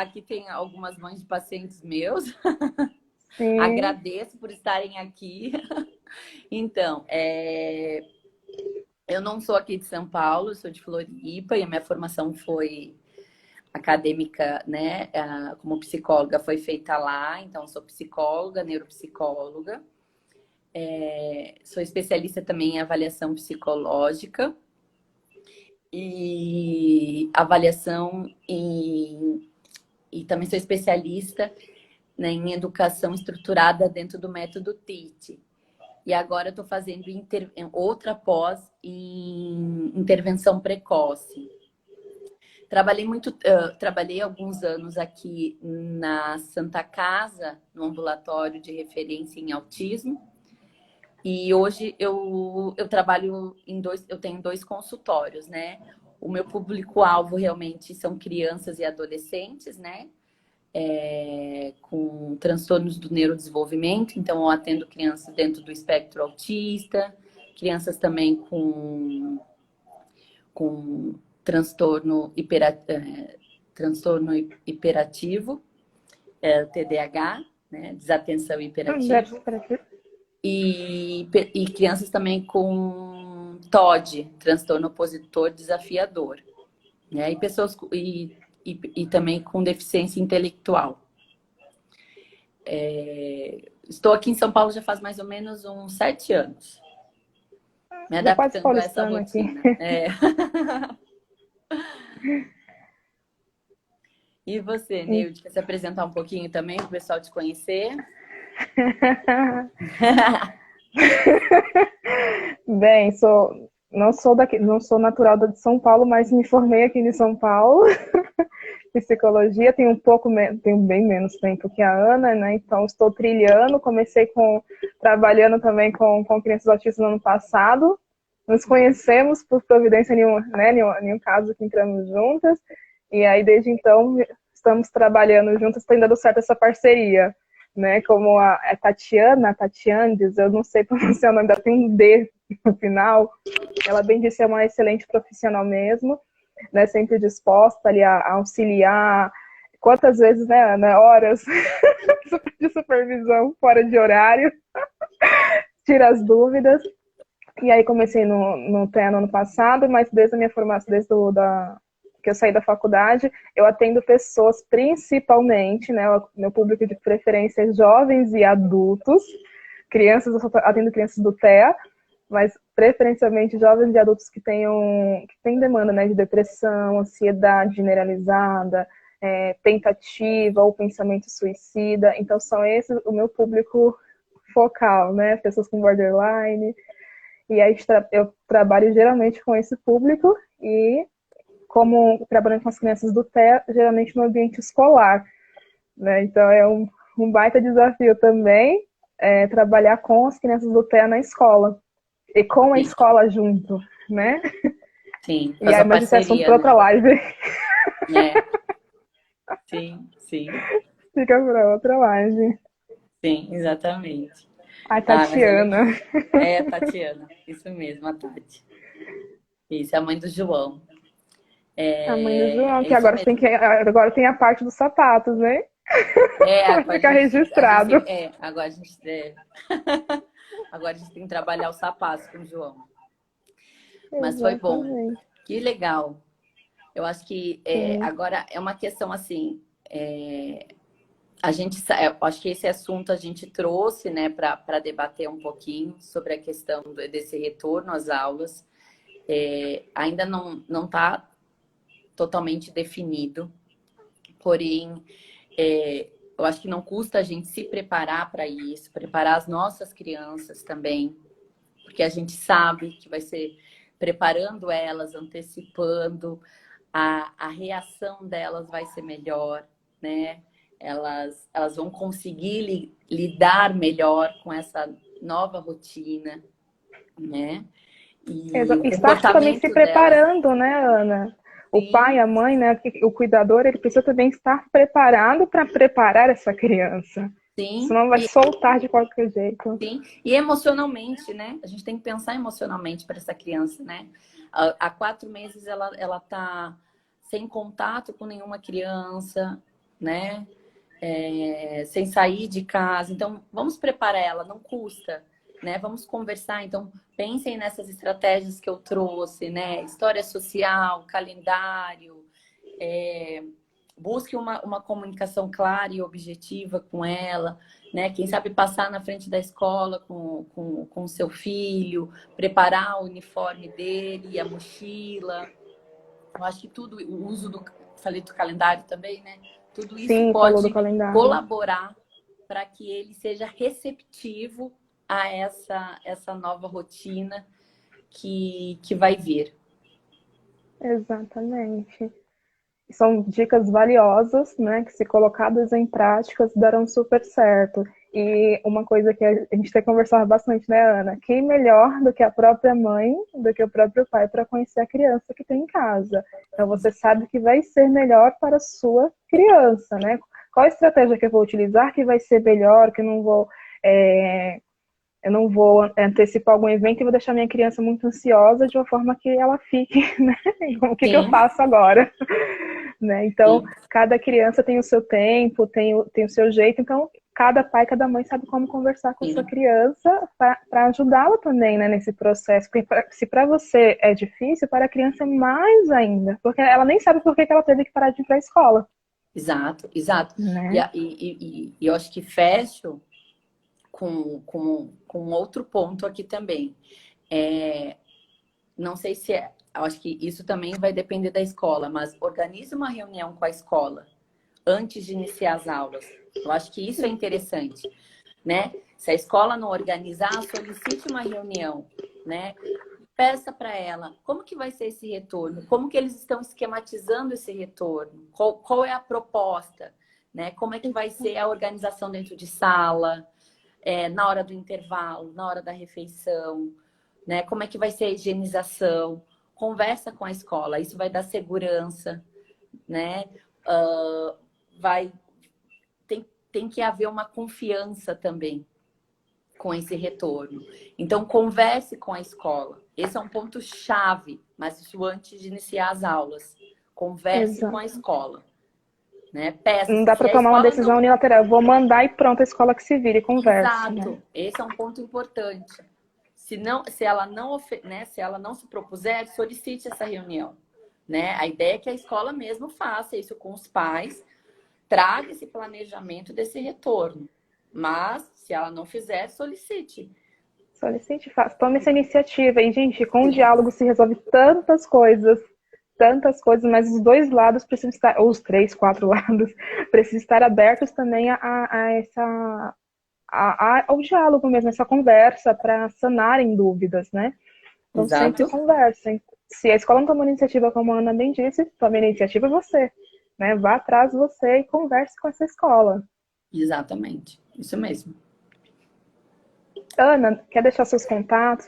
aqui tem algumas mães de pacientes meus. Sim. Agradeço por estarem aqui. Então, eu não sou aqui de São Paulo, sou de Floripa e a minha formação foi acadêmica, né? Como psicóloga foi feita lá, então sou psicóloga, neuropsicóloga. Sou especialista também em avaliação psicológica e e também sou especialista, né, em educação estruturada dentro do método TIT. E agora eu estou fazendo outra pós em intervenção precoce. Trabalhei alguns anos aqui na Santa Casa, no ambulatório de referência em autismo. E hoje eu trabalho eu tenho dois consultórios, né? O meu público-alvo realmente são crianças e adolescentes, né? Com transtornos do neurodesenvolvimento, então eu atendo crianças dentro do espectro autista, crianças também com transtorno hiperativo, TDAH, né? Desatenção Deve hiperativa, ser aqui. e crianças também com TOD, transtorno opositor desafiador, né? E também com deficiência intelectual. Estou aqui em São Paulo já faz mais ou menos uns 7 anos, me Já quase adaptando a essa paulistano aqui. rotina. E você, Neide, quer se apresentar um pouquinho também para o pessoal te conhecer? Bem, não sou natural de São Paulo, mas me formei aqui em São Paulo. Psicologia, tenho bem menos tempo que a Ana, né? Então estou trilhando, trabalhando também com crianças autistas no ano passado. Nos conhecemos por providência nenhuma, né? Nenhum caso que entramos juntas. E aí desde então estamos trabalhando juntas, tem dado certo essa parceria, né? Como a Tatiandes, eu não sei pronunciar o nome, ainda tem um D no final. Ela bem disse, é uma excelente profissional mesmo, né? Sempre disposta ali a auxiliar. Quantas vezes, né, Ana? Horas de supervisão fora de horário, tira as dúvidas. E aí comecei no TEA no ano passado, mas desde a minha formação, que eu saí da faculdade, eu atendo pessoas principalmente, né? Meu público de preferência é jovens e adultos, crianças, eu só atendo crianças do TEA, mas preferencialmente jovens e adultos que têm demanda, né, de depressão, ansiedade generalizada, tentativa ou pensamento suicida. Então são esses o meu público focal, né? Pessoas com borderline. E aí eu trabalho geralmente com esse público e como trabalhando com as crianças do TEA, geralmente no ambiente escolar, né? Então é um baita desafio também trabalhar com as crianças do TEA na escola e com a Sim, escola junto, né? sim, E faz aí, uma mas isso é assunto parceria, para outra né? live. Sim, sim, Fica para outra live. sim, exatamente. A Mas é Tatiana. legal. A Tatiana, isso mesmo, a Tati. Isso, é a mãe do João. A mãe do João, É que isso agora mesmo. agora tem a parte dos sapatos, né? Vai Agora ficar registrado. agora a gente. Agora a gente tem que trabalhar os sapatos com o João. Mas foi bom. Exatamente. Que legal. Eu acho que Sim. agora é uma questão assim. Eu acho que esse assunto a gente trouxe, né, para debater um pouquinho sobre a questão desse retorno às aulas. Ainda não está totalmente definido, porém, eu acho que não custa a gente se preparar para isso, preparar as nossas crianças também, porque a gente sabe que vai ser preparando elas, antecipando, a reação delas vai ser melhor, né? Elas vão conseguir lidar melhor com essa nova rotina, né? E o Estar também se comportamento delas, preparando, né, Ana? O pai, sim, a mãe, né, o cuidador, ele precisa também estar preparado para preparar essa criança. sim, Senão vai soltar de qualquer jeito. sim. E emocionalmente, né? A gente tem que pensar emocionalmente para essa criança, né? Há 4 meses ela tá sem contato com nenhuma criança, né? Sem sair de casa. Então, vamos preparar ela, não custa, né? Vamos conversar. Então, pensem nessas estratégias que eu trouxe, né? História social, calendário, busque uma comunicação clara e objetiva com ela, né? Quem sabe passar na frente da escola com o seu filho, preparar o uniforme dele, a mochila. Eu acho que tudo, o uso falei do calendário também, né? Tudo isso Sim, falou do pode calendário. colaborar para que ele seja receptivo a essa nova rotina que vai vir. Exatamente. São dicas valiosas, né, que se colocadas em práticas darão super certo. E uma coisa que a gente tem que conversar bastante, né, Ana? Quem melhor do que a própria mãe, do que o próprio pai, para conhecer a criança que tem em casa? Então você sabe que vai ser melhor para a sua criança, né? Qual a estratégia que eu vou utilizar que vai ser melhor, que eu não vou antecipar algum evento e vou deixar minha criança muito ansiosa de uma forma que ela fique, né? O que eu Sim, faço agora? Né? Então, sim, cada criança tem o seu tempo, tem o seu jeito, então cada pai, cada mãe sabe como conversar com a sua sim. criança para ajudá-la também, né, nesse processo. Porque se para você é difícil, para a criança é mais ainda, porque ela nem sabe por que ela teve que parar de ir para a escola. Exato, exato. Né? E eu acho que fecho com outro ponto aqui também. Não sei se eu acho que isso também vai depender da escola, mas organize uma reunião com a escola antes de iniciar as aulas. Eu acho que isso é interessante, né? Se a escola não organizar, solicite uma reunião, né? Peça para ela como que vai ser esse retorno, como que eles estão esquematizando esse retorno, qual é a proposta, né? Como é que vai ser a organização dentro de sala, na hora do intervalo, na hora da refeição, né? Como é que vai ser a higienização? Conversa com a escola, isso vai dar segurança, né? Vai tem que haver uma confiança também com esse retorno. Então, converse com a escola. Esse é um ponto chave, mas isso antes de iniciar as aulas. Converse com a Exato. escola, né? Peça Não dá se para a tomar uma escola decisão não. unilateral. Eu vou mandar e pronto, a escola que se vire e converse, né? Exato. Esse é um ponto importante. Se ela não, né, se ela não se propuser, solicite essa reunião, né? A ideia é que a escola mesmo faça isso com os pais, traga esse planejamento desse retorno. Mas, se ela não fizer, solicite. Solicite, faça, tome essa iniciativa. E, gente, com o Sim, diálogo se resolve tantas coisas, mas os dois lados precisam estar, ou os três, quatro lados, precisam estar abertos também ao diálogo mesmo, essa conversa para sanarem dúvidas, né? Então sempre exato. conversem. Se a escola não toma iniciativa, como a Ana bem disse, tome iniciativa você, né? Vá atrás você e converse com essa escola. Exatamente. Isso mesmo. Ana, quer deixar seus contatos,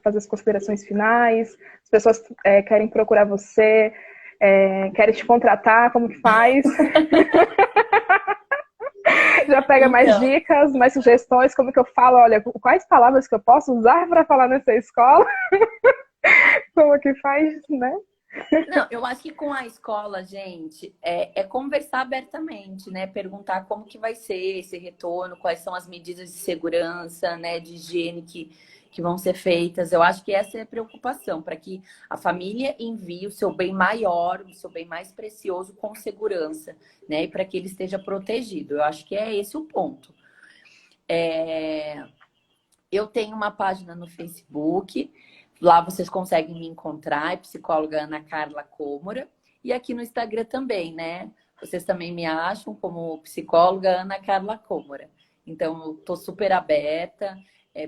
fazer as considerações finais? As pessoas querem procurar você, querem te contratar, como que faz? Já pega mais Então, dicas, mais sugestões, como que eu falo, olha, quais palavras que eu posso usar para falar nessa escola? Como que faz, né? Não, eu acho que com a escola, gente, é conversar abertamente, né? Perguntar como que vai ser esse retorno, quais são as medidas de segurança, né, de higiene que vão ser feitas. Eu acho que essa é a preocupação, para que a família envie o seu bem maior, o seu bem mais precioso com segurança, né? E para que ele esteja protegido. Eu acho que é esse o ponto. Eu tenho uma página no Facebook, lá vocês conseguem me encontrar, é psicóloga Ana Carla Cômora. E aqui no Instagram também, né? Vocês também me acham como psicóloga Ana Carla Cômora. Então, eu tô super aberta,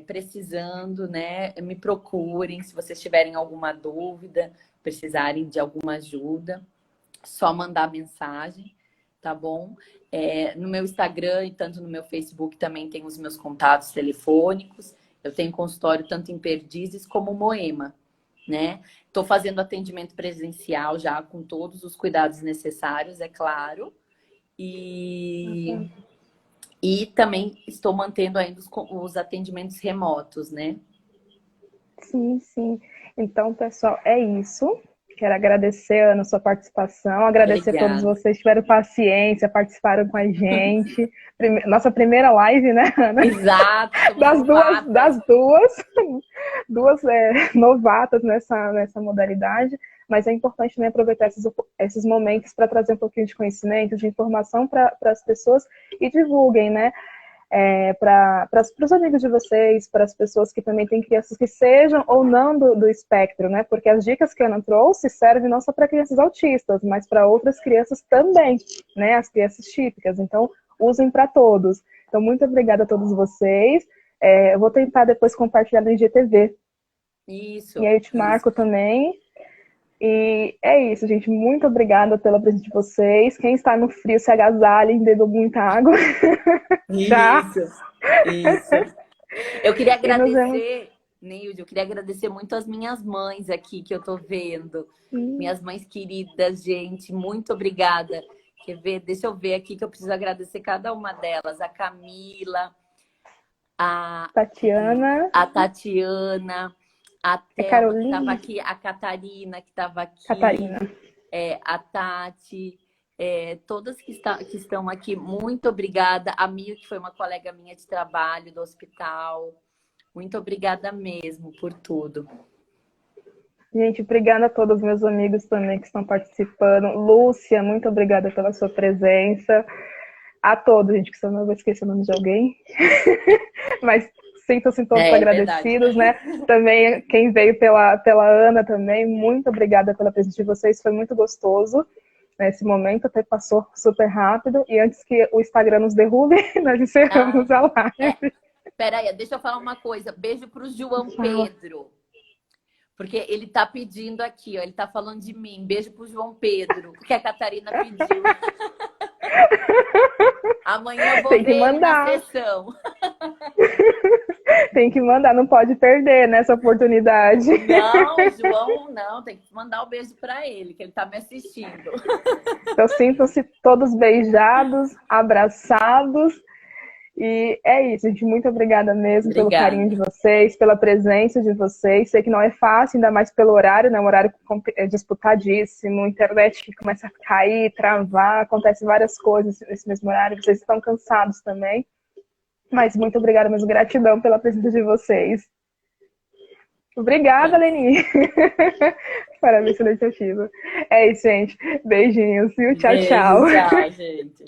precisando, né? Me procurem se vocês tiverem alguma dúvida, precisarem de alguma ajuda, só mandar mensagem, tá bom? No meu Instagram e tanto no meu Facebook também tem os meus contatos telefônicos. Eu tenho consultório tanto em Perdizes como Moema, né? Estou fazendo atendimento presencial já com todos os cuidados necessários, é claro. E também estou mantendo ainda os atendimentos remotos, né? Sim, sim. Então, pessoal, é isso. Quero agradecer, Ana, a sua participação, agradecer a todos Obrigada. vocês que tiveram paciência, participaram com a gente. Nossa primeira live, né, Ana? Exato, somos Das duas, novatas. duas novatas nessa modalidade, mas é importante também aproveitar esses momentos para trazer um pouquinho de conhecimento, de informação para as pessoas e divulguem, né? Para os amigos de vocês, para as pessoas que também têm crianças que sejam ou não do espectro, né? Porque as dicas que a Ana trouxe servem não só para crianças autistas, mas para outras crianças também, né? As crianças típicas. Então, usem para todos. Então, muito obrigada a todos vocês. Eu vou tentar depois compartilhar no IGTV. E Isso, aí eu te marco também. E é isso, gente. Muito obrigada pela presença de vocês. Quem está no frio, se agasalhem, bebam muita água. Tá? isso, isso. Eu queria E nos vemos. agradecer, Neilde, eu queria agradecer muito as minhas mães aqui que eu tô vendo. Minhas mães queridas, gente, muito obrigada. Quer ver? Deixa eu ver aqui que eu preciso agradecer cada uma delas. A Camila, a, Tatiana, a Tatiana, a Thelma, que estava Carolina, aqui, a Catarina, que estava aqui, Catarina. a Tati, todas que estão aqui, muito obrigada. A Mil, que foi uma colega minha de trabalho do hospital. Muito obrigada mesmo por tudo. Gente, obrigada a todos os meus amigos também que estão participando. Lúcia, muito obrigada pela sua presença. A todos, gente, que se eu não vou esquecer o nome de alguém. Mas sintam-se todos É verdade. agradecidos, né? Também quem veio pela Ana também, muito obrigada pela presença de vocês, foi muito gostoso. Nesse momento até passou super rápido. E antes que o Instagram nos derrube, nós encerramos a live. Peraí, deixa eu falar uma coisa. Beijo pro João Pedro. Porque ele tá pedindo aqui, ó. Ele tá falando de mim. Beijo pro João Pedro, porque a Catarina pediu. Amanhã eu vou Tem que ver ele na mandar. sessão. Tem que mandar, não pode perder nessa oportunidade. Não, João, não. Tem que mandar o beijo pra ele, que ele tá me assistindo. Então sintam-se todos beijados, abraçados. E é isso, gente. Muito obrigada mesmo pelo carinho de Obrigada. vocês, pela presença de vocês. Sei que não é fácil, ainda mais pelo horário, né? Um horário disputadíssimo, internet que começa a cair, travar, acontece várias coisas nesse mesmo horário. Vocês estão cansados também. Mas muito obrigada mesmo, gratidão pela presença de vocês. Obrigada, Leni. Parabéns pela iniciativa. É isso, gente. Beijinhos e tchau, Beijo, tchau. tchau, gente.